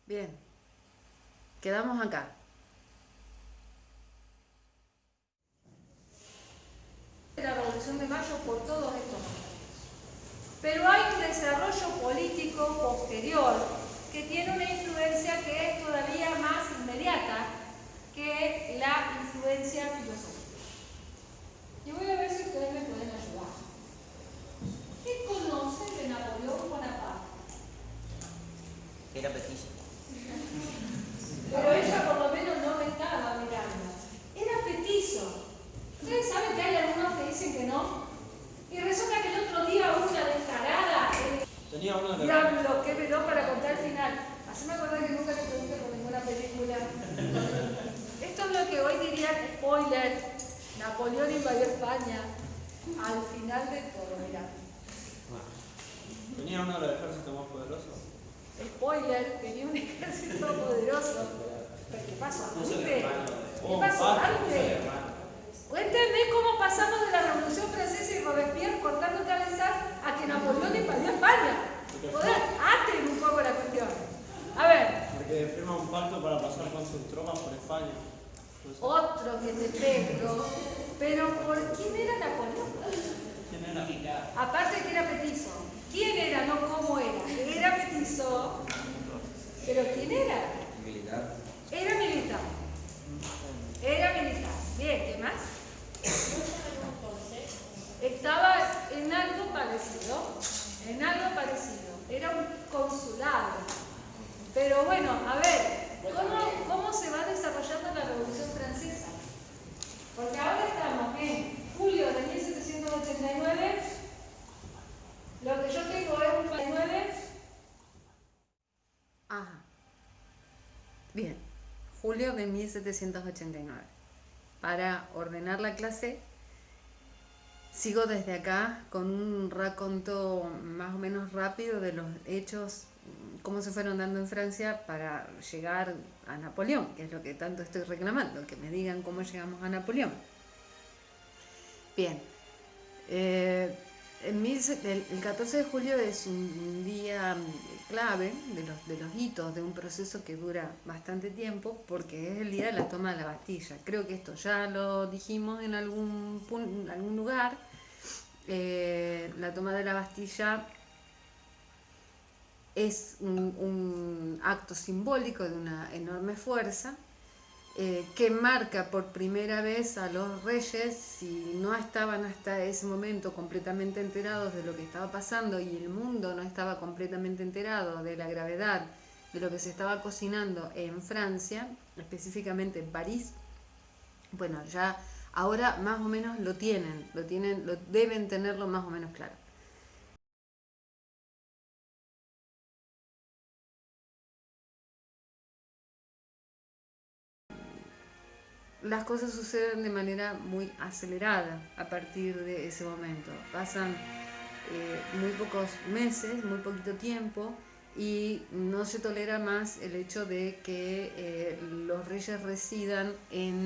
Bien, quedamos acá. La Revolución de Mayo por todos estos motivos. Pero hay un desarrollo político posterior que tiene una influencia que es todavía más inmediata que la influencia filosófica. Y voy a ver si ustedes me pueden ayudar. ¿Qué conocen de Napoleón Bonaparte? Era petiso. Pero ella por lo menos no me estaba mirando. Era petizo. ¿Ustedes saben que hay algunos que dicen que no? Y resulta que el otro día una descarada, Tenía uno de diablo, ¿qué me dio para contar el final? Así me acuerdo que nunca te pregunté por ninguna película. Esto es lo que hoy dirían spoiler. Napoleón invadió España. Al final de todo, mirá. Tenía uno de los ejércitos más poderosos. Spoiler, tenía un ejército poderoso. ¿Pero qué pasó antes? ¿Qué Oh, pasó Paco, antes? Cuéntenme cómo pasamos de la Revolución Francesa y Robespierre cortando cabezas a que Napoleón invadió España. Joder, aten un poco la cuestión. A ver, Porque firma un pacto para pasar con sus tropas por España. otro que te pego. Pero ¿por quién era Napoleón? ¿Quién era? Aparte de que era petizo. ¿Quién era? No cómo era. Era petizo. ¿Pero quién era? Militar. Era militar. Era militar. Bien, ¿qué más? Estaba en algo parecido. En algo parecido. Era un consulado. Pero bueno, a ver, ¿cómo se va desarrollando la Revolución Francesa? Porque ahora estamos en julio de 1789. Lo que yo tengo es un 49. Ajá. Bien, julio de 1789. Para ordenar la clase, sigo desde acá con un raconto más o menos rápido de los hechos, cómo se fueron dando en Francia para llegar a Napoleón, que es lo que tanto estoy reclamando, que me digan cómo llegamos a Napoleón. Bien, el 14 de julio es un día clave de los hitos de un proceso que dura bastante tiempo porque es el día de la toma de la Bastilla. Creo que esto ya lo dijimos en algún lugar. La toma de la Bastilla es un acto simbólico de una enorme fuerza que marca por primera vez a los reyes, si no estaban hasta ese momento completamente enterados de lo que estaba pasando y el mundo no estaba completamente enterado de la gravedad de lo que se estaba cocinando en Francia, específicamente en París. Bueno, ya ahora más o menos lo deben tenerlo más o menos claro. Las cosas suceden de manera muy acelerada a partir de ese momento. Pasan muy pocos meses, muy poquito tiempo, y no se tolera más el hecho de que los reyes residan eh,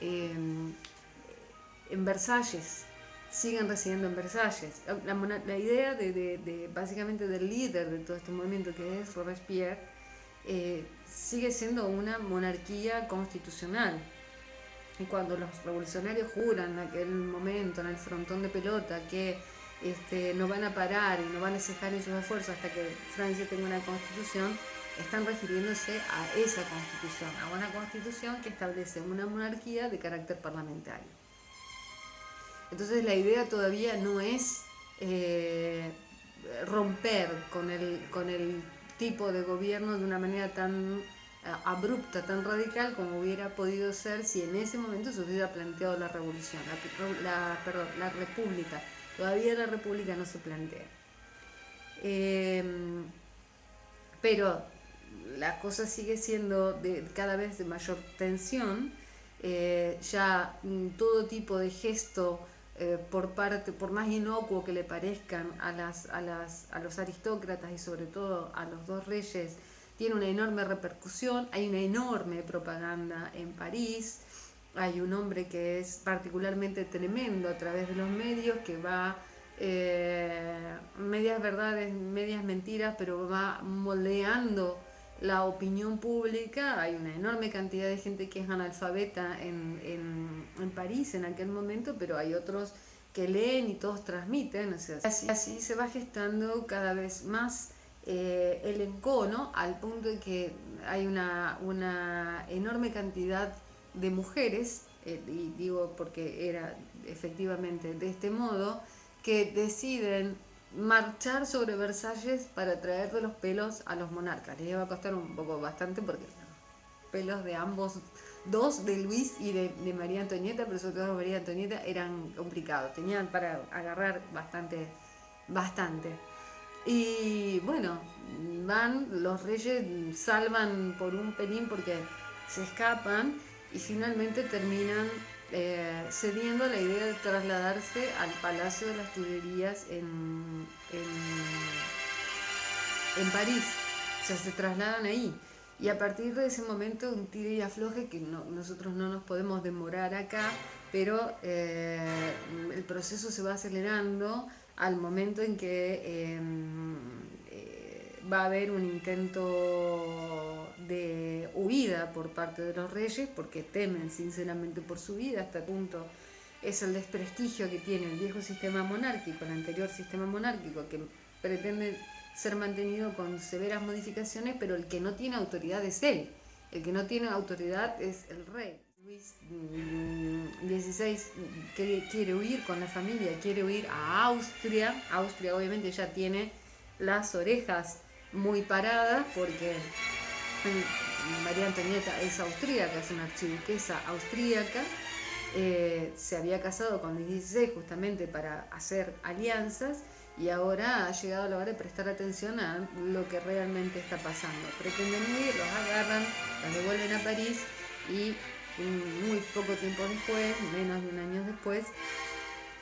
en Versalles, sigan residiendo en Versalles. La idea básicamente del líder de todo este movimiento, que es Robespierre, sigue siendo una monarquía constitucional. Y cuando los revolucionarios juran en aquel momento en el frontón de pelota que no van a parar y no van a cejar en sus esfuerzos hasta que Francia tenga una constitución, están refiriéndose a esa constitución, a una constitución que establece una monarquía de carácter parlamentario. Entonces la idea todavía no es romper con el tipo de gobierno de una manera tan abrupta, tan radical como hubiera podido ser si en ese momento se hubiera planteado la revolución, la república. Todavía la república no se plantea. Pero la cosa sigue siendo cada vez de mayor tensión. Ya todo tipo de gesto por más inocuo que le parezcan a los aristócratas y sobre todo a los dos reyes, tiene una enorme repercusión. Hay una enorme propaganda en París. Hay un hombre que es particularmente tremendo a través de los medios, que va medias verdades, medias mentiras, pero va moldeando la opinión pública. Hay una enorme cantidad de gente que es analfabeta en París en aquel momento, pero hay otros que leen y todos transmiten. O sea, así se va gestando cada vez más el encono, al punto de que hay una enorme cantidad de mujeres, y digo porque era efectivamente de este modo, que deciden marchar sobre Versalles para traer de los pelos a los monarcas. Les iba a costar un poco bastante porque los pelos de ambos, dos, de Luis y de María Antonieta, pero sobre todo María Antonieta, eran complicados, tenían para agarrar bastante. Y bueno, van, los reyes salvan por un pelín porque se escapan y finalmente terminan cediendo a la idea de trasladarse al Palacio de las Tullerías en París. O sea, se trasladan ahí. Y a partir de ese momento, un tire y afloje, que nosotros no nos podemos demorar acá, pero el proceso se va acelerando al momento en que va a haber un intento de huida por parte de los reyes, porque temen sinceramente por su vida. Hasta el punto es el desprestigio que tiene el viejo sistema monárquico, el anterior sistema monárquico, que pretende ser mantenido con severas modificaciones, pero el que no tiene autoridad es él, el que no tiene autoridad es el rey. Luis XVI quiere huir con la familia, quiere huir a Austria. Austria obviamente ya tiene las orejas muy paradas porque María Antonieta es austríaca, es una archiduquesa austríaca. Se había casado con Luis XVI justamente para hacer alianzas, y ahora ha llegado la hora de prestar atención a lo que realmente está pasando. Pretenden huir, los agarran, los devuelven a París, y muy poco tiempo después, menos de un año después,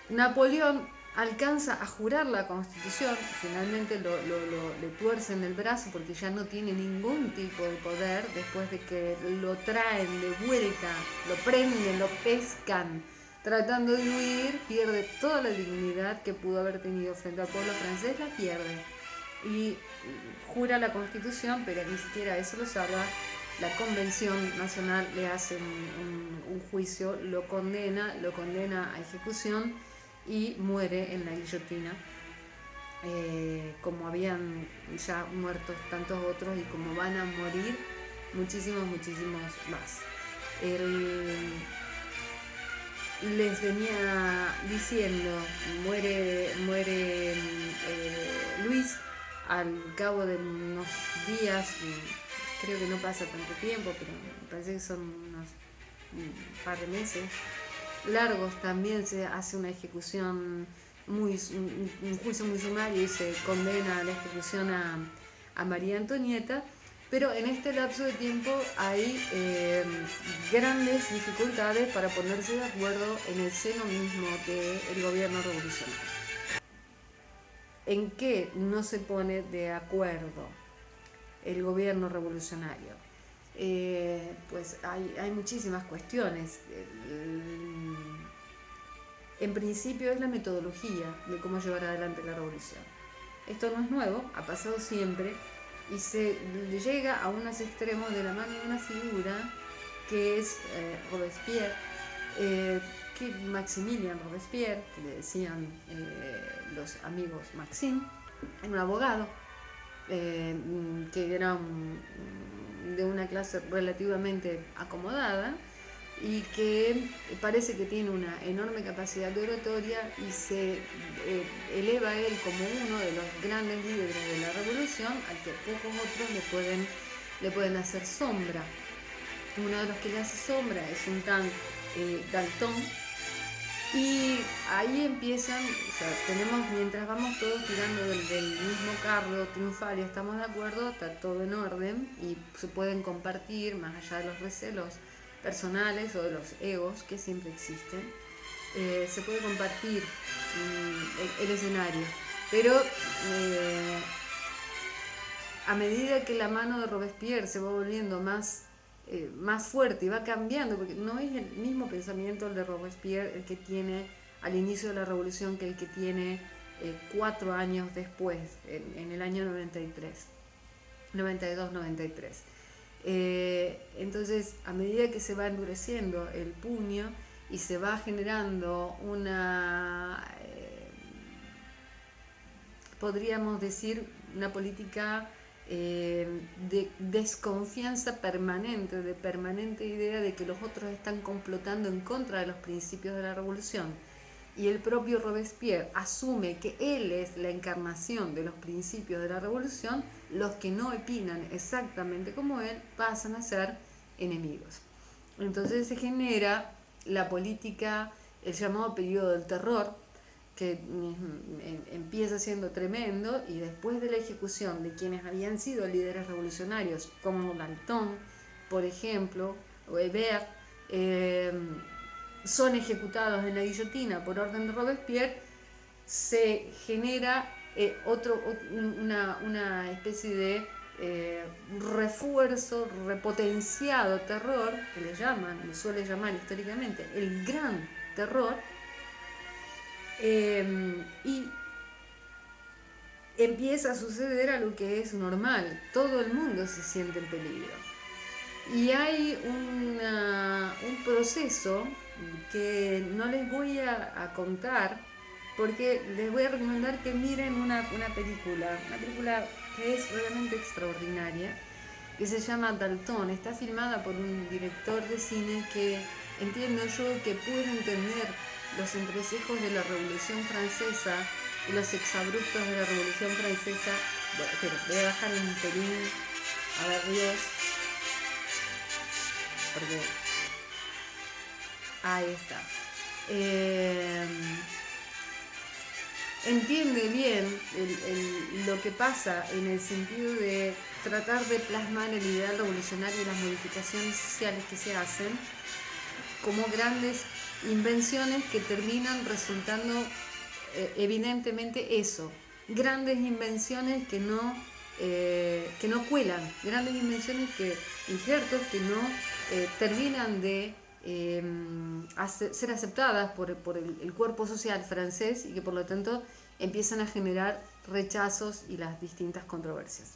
Napoleón alcanza a jurar la Constitución. Finalmente le tuercen el brazo porque ya no tiene ningún tipo de poder, después de que lo traen de vuelta, lo prenden, lo pescan, tratando de huir, pierde toda la dignidad que pudo haber tenido frente al pueblo francés, la pierde. Y jura la Constitución, pero ni siquiera eso lo salva. La Convención Nacional le hace un juicio, lo condena a ejecución y muere en la guillotina, como habían ya muerto tantos otros y como van a morir muchísimos más. Les venía diciendo, muere Luis al cabo de unos días, creo que no pasa tanto tiempo, pero me parece que son unos par de meses largos. También se hace una ejecución, un juicio muy sumario, y se condena a la ejecución a María Antonieta. Pero en este lapso de tiempo hay grandes dificultades para ponerse de acuerdo en el seno mismo del gobierno revolucionario. ¿En qué no se pone de acuerdo el gobierno revolucionario? Pues hay muchísimas cuestiones. En principio es la metodología de cómo llevar adelante la revolución. Esto no es nuevo, ha pasado siempre, y se llega a unos extremos de la mano de una figura que es Robespierre, que Maximilien Robespierre, que le decían los amigos Maxime, un abogado que era de una clase relativamente acomodada, y que parece que tiene una enorme capacidad de oratoria, y se eleva a él como uno de los grandes líderes de la revolución, al que pocos otros le pueden hacer sombra. Uno de los que le hace sombra es un tal Danton, y ahí empiezan, o sea, tenemos, mientras vamos todos tirando del mismo carro triunfal y estamos de acuerdo, está todo en orden y se pueden compartir, más allá de los recelos personales o de los egos que siempre existen, se puede compartir el escenario, pero a medida que la mano de Robespierre se va volviendo más fuerte y va cambiando, porque no es el mismo pensamiento el de Robespierre el que tiene al inicio de la revolución que el que tiene 4 años después, en el año 93. 92-93. Entonces, a medida que se va endureciendo el puño y se va generando una, podríamos decir, una política de desconfianza permanente, de permanente idea de que los otros están complotando en contra de los principios de la revolución, y el propio Robespierre asume que él es la encarnación de los principios de la revolución, los que no opinan exactamente como él pasan a ser enemigos. Entonces se genera la política, el llamado periodo del terror, que empieza siendo tremendo, y después de la ejecución de quienes habían sido líderes revolucionarios, como Danton, por ejemplo, o Hébert, son ejecutados en la guillotina por orden de Robespierre, se genera una especie de refuerzo, repotenciado terror, que le suele llamar históricamente el gran terror, y empieza a suceder algo que es normal: todo el mundo se siente en peligro. Y hay un proceso que no les voy a contar, porque les voy a recomendar que miren una película que es realmente extraordinaria, que se llama Danton. Está filmada por un director de cine que entiendo yo que puede entender los entresijos de la Revolución Francesa y los exabruptos de la Revolución Francesa. Bueno, pero voy a bajar un pelín, a ver, Dios, porque ahí está. Entiende bien lo que pasa en el sentido de tratar de plasmar el ideal revolucionario y las modificaciones sociales que se hacen como grandes invenciones que terminan resultando evidentemente eso, grandes invenciones que no cuelan, grandes invenciones injertos que no terminan de ser aceptadas por el cuerpo social francés, y que por lo tanto empiezan a generar rechazos y las distintas controversias.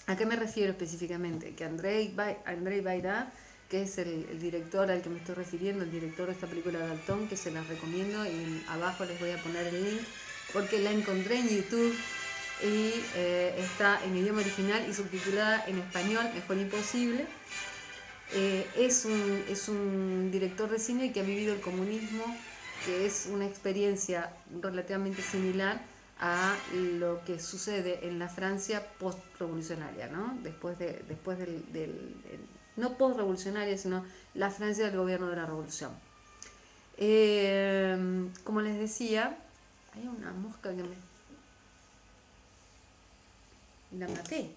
¿A qué me refiero específicamente? Que André Baira, que es el director al que me estoy refiriendo, el director de esta película Danton, que se las recomiendo, y abajo les voy a poner el link, porque la encontré en YouTube y está en idioma original y subtitulada en español, mejor imposible. Es un director de cine que ha vivido el comunismo, que es una experiencia relativamente similar a lo que sucede en la Francia post-revolucionaria, ¿no? Después del no post-revolucionaria, sino la Francia del gobierno de la revolución. Como les decía, hay una mosca que la maté.